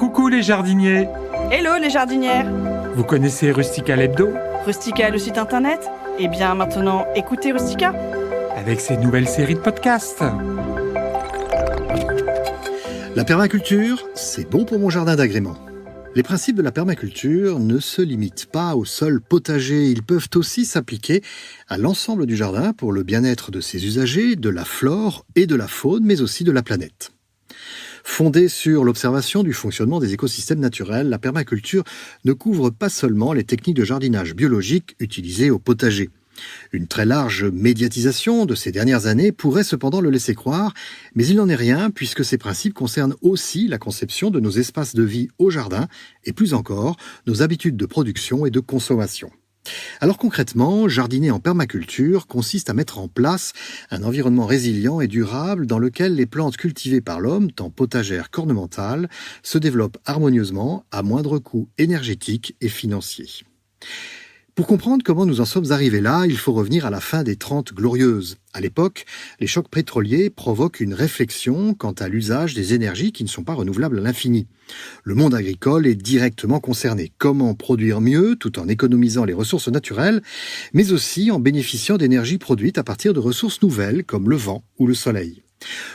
Coucou les jardiniers! Hello les jardinières! Vous connaissez Rustica l'hebdo? Rustica, le site internet? Eh bien maintenant, écoutez Rustica! Avec ses nouvelles séries de podcasts. La permaculture, c'est bon pour mon jardin d'agrément. Les principes de la permaculture ne se limitent pas au sol potager, ils peuvent aussi s'appliquer à l'ensemble du jardin pour le bien-être de ses usagers, de la flore et de la faune, mais aussi de la planète. Fondée sur l'observation du fonctionnement des écosystèmes naturels, la permaculture ne couvre pas seulement les techniques de jardinage biologique utilisées au potager. Une très large médiatisation de ces dernières années pourrait cependant le laisser croire, mais il n'en est rien puisque ces principes concernent aussi la conception de nos espaces de vie au jardin et plus encore nos habitudes de production et de consommation. Alors concrètement, jardiner en permaculture consiste à mettre en place un environnement résilient et durable dans lequel les plantes cultivées par l'homme, tant potagères qu'ornementales, se développent harmonieusement à moindre coût énergétique et financier. Pour comprendre comment nous en sommes arrivés là, il faut revenir à la fin des 30 Glorieuses. À l'époque, les chocs pétroliers provoquent une réflexion quant à l'usage des énergies qui ne sont pas renouvelables à l'infini. Le monde agricole est directement concerné. Comment produire mieux tout en économisant les ressources naturelles, mais aussi en bénéficiant d'énergies produites à partir de ressources nouvelles comme le vent ou le soleil.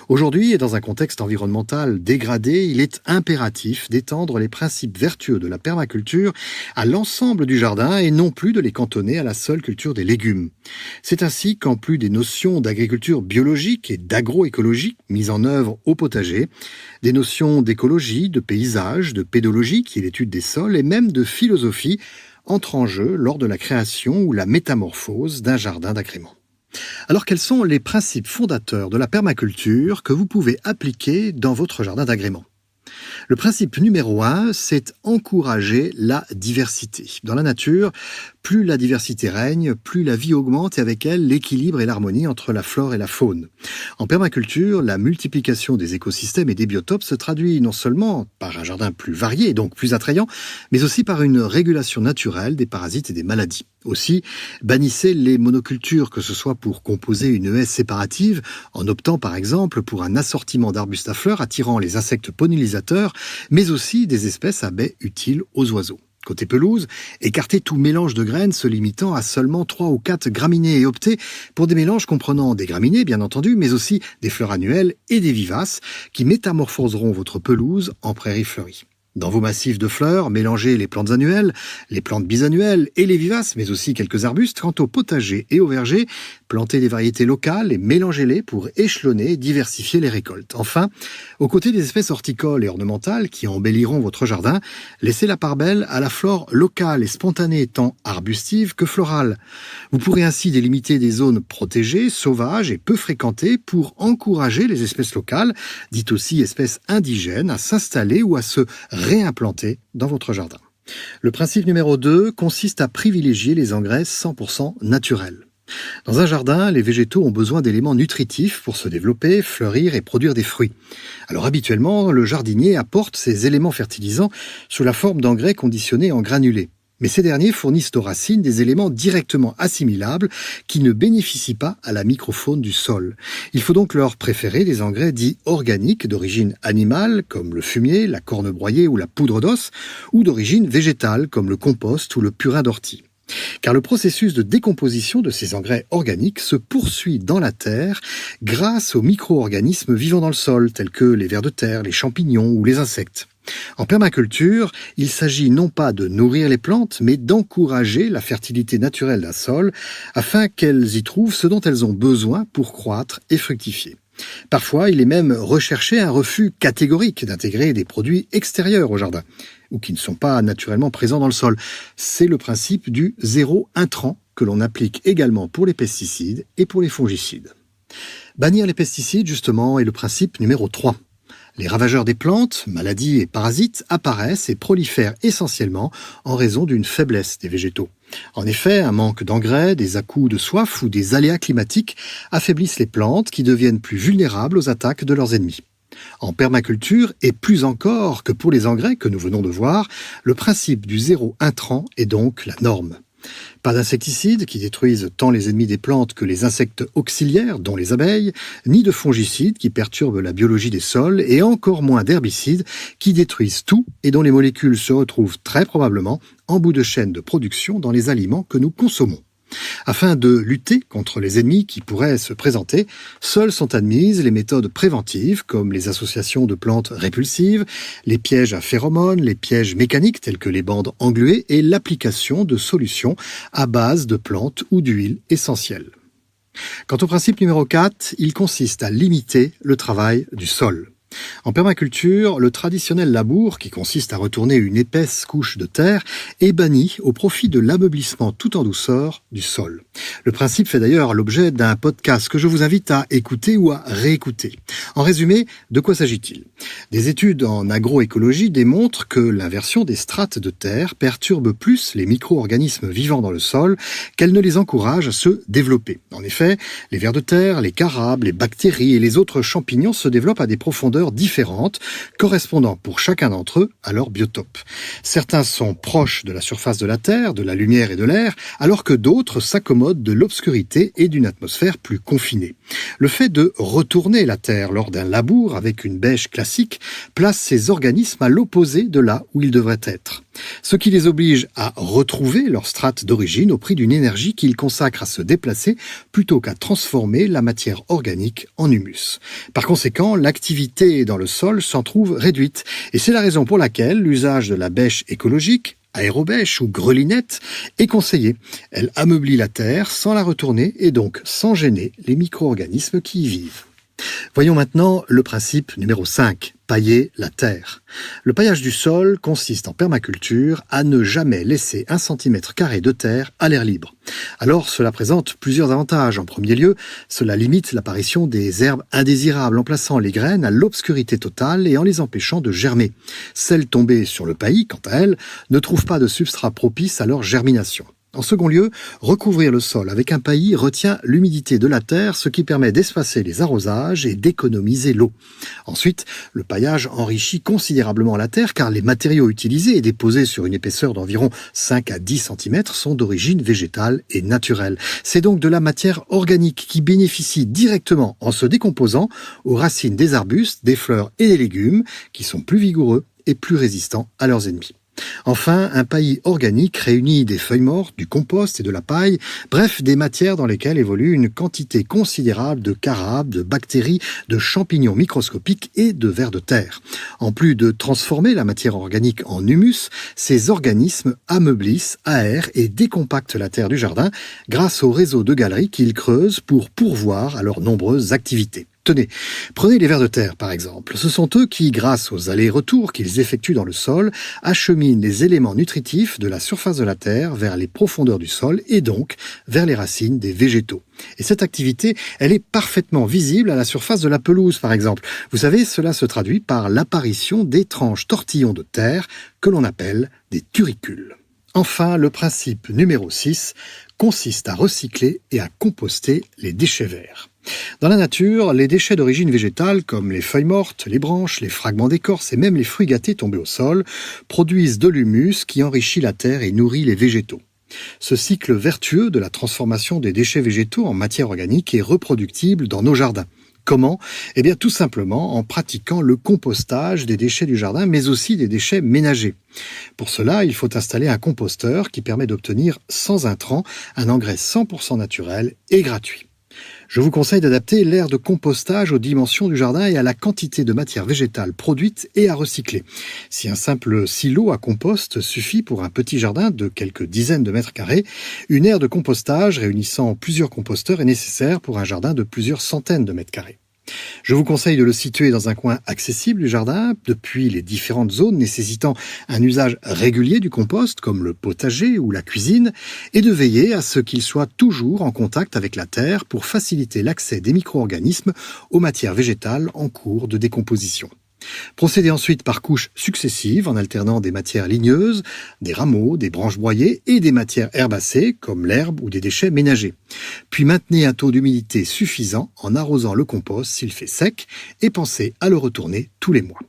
Aujourd'hui, et dans un contexte environnemental dégradé, il est impératif d'étendre les principes vertueux de la permaculture à l'ensemble du jardin et non plus de les cantonner à la seule culture des légumes. C'est ainsi qu'en plus des notions d'agriculture biologique et d'agroécologie mises en œuvre au potager, des notions d'écologie, de paysage, de pédologie, qui est l'étude des sols, et même de philosophie entrent en jeu lors de la création ou la métamorphose d'un jardin d'agrément. Alors quels sont les principes fondateurs de la permaculture que vous pouvez appliquer dans votre jardin d'agrément ? Le principe numéro 1, c'est encourager la diversité. Dans la nature, plus la diversité règne, plus la vie augmente et avec elle l'équilibre et l'harmonie entre la flore et la faune. En permaculture, la multiplication des écosystèmes et des biotopes se traduit non seulement par un jardin plus varié, donc plus attrayant, mais aussi par une régulation naturelle des parasites et des maladies. Aussi, bannissez les monocultures, que ce soit pour composer une haie séparative, en optant par exemple pour un assortiment d'arbustes à fleurs attirant les insectes pollinisateurs, mais aussi des espèces à baies utiles aux oiseaux. Côté pelouse, écartez tout mélange de graines se limitant à seulement 3 ou 4 graminées et optez pour des mélanges comprenant des graminées bien entendu, mais aussi des fleurs annuelles et des vivaces qui métamorphoseront votre pelouse en prairie fleurie. Dans vos massifs de fleurs, mélangez les plantes annuelles, les plantes bisannuelles et les vivaces, mais aussi quelques arbustes. Quant au potager et au verger, plantez des variétés locales et mélangez-les pour échelonner et diversifier les récoltes. Enfin, aux côtés des espèces horticoles et ornementales qui embelliront votre jardin, laissez la part belle à la flore locale et spontanée, tant arbustive que florale. Vous pourrez ainsi délimiter des zones protégées, sauvages et peu fréquentées pour encourager les espèces locales, dites aussi espèces indigènes, à s'installer ou à se réimplanter dans votre jardin. Le principe numéro 2 consiste à privilégier les engrais 100% naturels. Dans un jardin, les végétaux ont besoin d'éléments nutritifs pour se développer, fleurir et produire des fruits. Alors habituellement, le jardinier apporte ces éléments fertilisants sous la forme d'engrais conditionnés en granulés. Mais ces derniers fournissent aux racines des éléments directement assimilables qui ne bénéficient pas à la microfaune du sol. Il faut donc leur préférer des engrais dits organiques d'origine animale, comme le fumier, la corne broyée ou la poudre d'os, ou d'origine végétale, comme le compost ou le purin d'ortie. Car le processus de décomposition de ces engrais organiques se poursuit dans la terre grâce aux micro-organismes vivant dans le sol, tels que les vers de terre, les champignons ou les insectes. En permaculture, il s'agit non pas de nourrir les plantes, mais d'encourager la fertilité naturelle d'un sol afin qu'elles y trouvent ce dont elles ont besoin pour croître et fructifier. Parfois, il est même recherché un refus catégorique d'intégrer des produits extérieurs au jardin, ou qui ne sont pas naturellement présents dans le sol. C'est le principe du zéro intrant que l'on applique également pour les pesticides et pour les fongicides. Bannir les pesticides, justement, est le principe numéro 3. Les ravageurs des plantes, maladies et parasites, apparaissent et prolifèrent essentiellement en raison d'une faiblesse des végétaux. En effet, un manque d'engrais, des à-coups de soif ou des aléas climatiques affaiblissent les plantes qui deviennent plus vulnérables aux attaques de leurs ennemis. En permaculture, et plus encore que pour les engrais que nous venons de voir, le principe du zéro intrant est donc la norme. Pas d'insecticides qui détruisent tant les ennemis des plantes que les insectes auxiliaires, dont les abeilles, ni de fongicides qui perturbent la biologie des sols, et encore moins d'herbicides qui détruisent tout et dont les molécules se retrouvent très probablement en bout de chaîne de production dans les aliments que nous consommons. Afin de lutter contre les ennemis qui pourraient se présenter, seules sont admises les méthodes préventives comme les associations de plantes répulsives, les pièges à phéromones, les pièges mécaniques tels que les bandes engluées et l'application de solutions à base de plantes ou d'huiles essentielles. Quant au principe numéro 4, il consiste à limiter le travail du sol. En permaculture, le traditionnel labour, qui consiste à retourner une épaisse couche de terre, est banni au profit de l'ameublissement tout en douceur du sol. Le principe fait d'ailleurs l'objet d'un podcast que je vous invite à écouter ou à réécouter. En résumé, de quoi s'agit-il ? Des études en agroécologie démontrent que l'inversion des strates de terre perturbe plus les micro-organismes vivant dans le sol qu'elle ne les encourage à se développer. En effet, les vers de terre, les carabes, les bactéries et les autres champignons se développent à des profondeurs différentes, correspondant pour chacun d'entre eux à leur biotope. Certains sont proches de la surface de la Terre, de la lumière et de l'air, alors que d'autres s'accommodent de l'obscurité et d'une atmosphère plus confinée. Le fait de retourner la Terre lors d'un labour avec une bêche classique place ces organismes à l'opposé de là où ils devraient être. Ce qui les oblige à retrouver leur strate d'origine au prix d'une énergie qu'ils consacrent à se déplacer plutôt qu'à transformer la matière organique en humus. Par conséquent, l'activité dans le sol s'en trouve réduite. Et c'est la raison pour laquelle l'usage de la bêche écologique, aérobêche ou grelinette, est conseillé. Elle ameublit la terre sans la retourner et donc sans gêner les micro-organismes qui y vivent. Voyons maintenant le principe numéro 5, pailler la terre. Le paillage du sol consiste en permaculture à ne jamais laisser 1 cm² de terre à l'air libre. Alors cela présente plusieurs avantages. En premier lieu, cela limite l'apparition des herbes indésirables en plaçant les graines à l'obscurité totale et en les empêchant de germer. Celles tombées sur le paillis, quant à elles, ne trouvent pas de substrat propice à leur germination. En second lieu, recouvrir le sol avec un paillis retient l'humidité de la terre, ce qui permet d'espacer les arrosages et d'économiser l'eau. Ensuite, le paillage enrichit considérablement la terre car les matériaux utilisés et déposés sur une épaisseur d'environ 5 à 10 cm sont d'origine végétale et naturelle. C'est donc de la matière organique qui bénéficie directement en se décomposant aux racines des arbustes, des fleurs et des légumes qui sont plus vigoureux et plus résistants à leurs ennemis. Enfin, un paillis organique réunit des feuilles mortes, du compost et de la paille, bref, des matières dans lesquelles évolue une quantité considérable de carabes, de bactéries, de champignons microscopiques et de vers de terre. En plus de transformer la matière organique en humus, ces organismes ameublissent, aèrent et décompactent la terre du jardin grâce au réseau de galeries qu'ils creusent pour pourvoir à leurs nombreuses activités. Tenez, prenez les vers de terre par exemple. Ce sont eux qui, grâce aux allers-retours qu'ils effectuent dans le sol, acheminent les éléments nutritifs de la surface de la terre vers les profondeurs du sol et donc vers les racines des végétaux. Et cette activité, elle est parfaitement visible à la surface de la pelouse par exemple. Vous savez, cela se traduit par l'apparition d'étranges tortillons de terre que l'on appelle des turicules. Enfin, le principe numéro 6 consiste à recycler et à composter les déchets verts. Dans la nature, les déchets d'origine végétale, comme les feuilles mortes, les branches, les fragments d'écorce et même les fruits gâtés tombés au sol, produisent de l'humus qui enrichit la terre et nourrit les végétaux. Ce cycle vertueux de la transformation des déchets végétaux en matière organique est reproductible dans nos jardins. Comment ? Eh bien, tout simplement en pratiquant le compostage des déchets du jardin, mais aussi des déchets ménagers. Pour cela, il faut installer un composteur qui permet d'obtenir sans intrants un engrais 100% naturel et gratuit. Je vous conseille d'adapter l'aire de compostage aux dimensions du jardin et à la quantité de matière végétale produite et à recycler. Si un simple silo à compost suffit pour un petit jardin de quelques dizaines de mètres carrés, une aire de compostage réunissant plusieurs composteurs est nécessaire pour un jardin de plusieurs centaines de mètres carrés. Je vous conseille de le situer dans un coin accessible du jardin, depuis les différentes zones nécessitant un usage régulier du compost, comme le potager ou la cuisine, et de veiller à ce qu'il soit toujours en contact avec la terre pour faciliter l'accès des micro-organismes aux matières végétales en cours de décomposition. Procédez ensuite par couches successives en alternant des matières ligneuses, des rameaux, des branches broyées et des matières herbacées comme l'herbe ou des déchets ménagers. Puis maintenez un taux d'humidité suffisant en arrosant le compost s'il fait sec et pensez à le retourner tous les mois.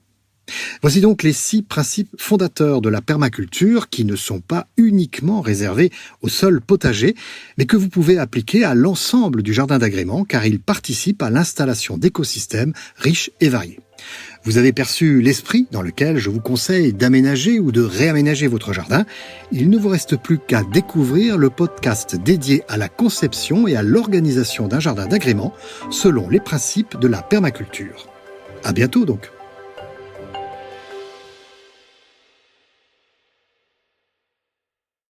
Voici donc les 6 principes fondateurs de la permaculture qui ne sont pas uniquement réservés au sol potager, mais que vous pouvez appliquer à l'ensemble du jardin d'agrément car ils participent à l'installation d'écosystèmes riches et variés. Vous avez perçu l'esprit dans lequel je vous conseille d'aménager ou de réaménager votre jardin. Il ne vous reste plus qu'à découvrir le podcast dédié à la conception et à l'organisation d'un jardin d'agrément selon les principes de la permaculture. À bientôt donc.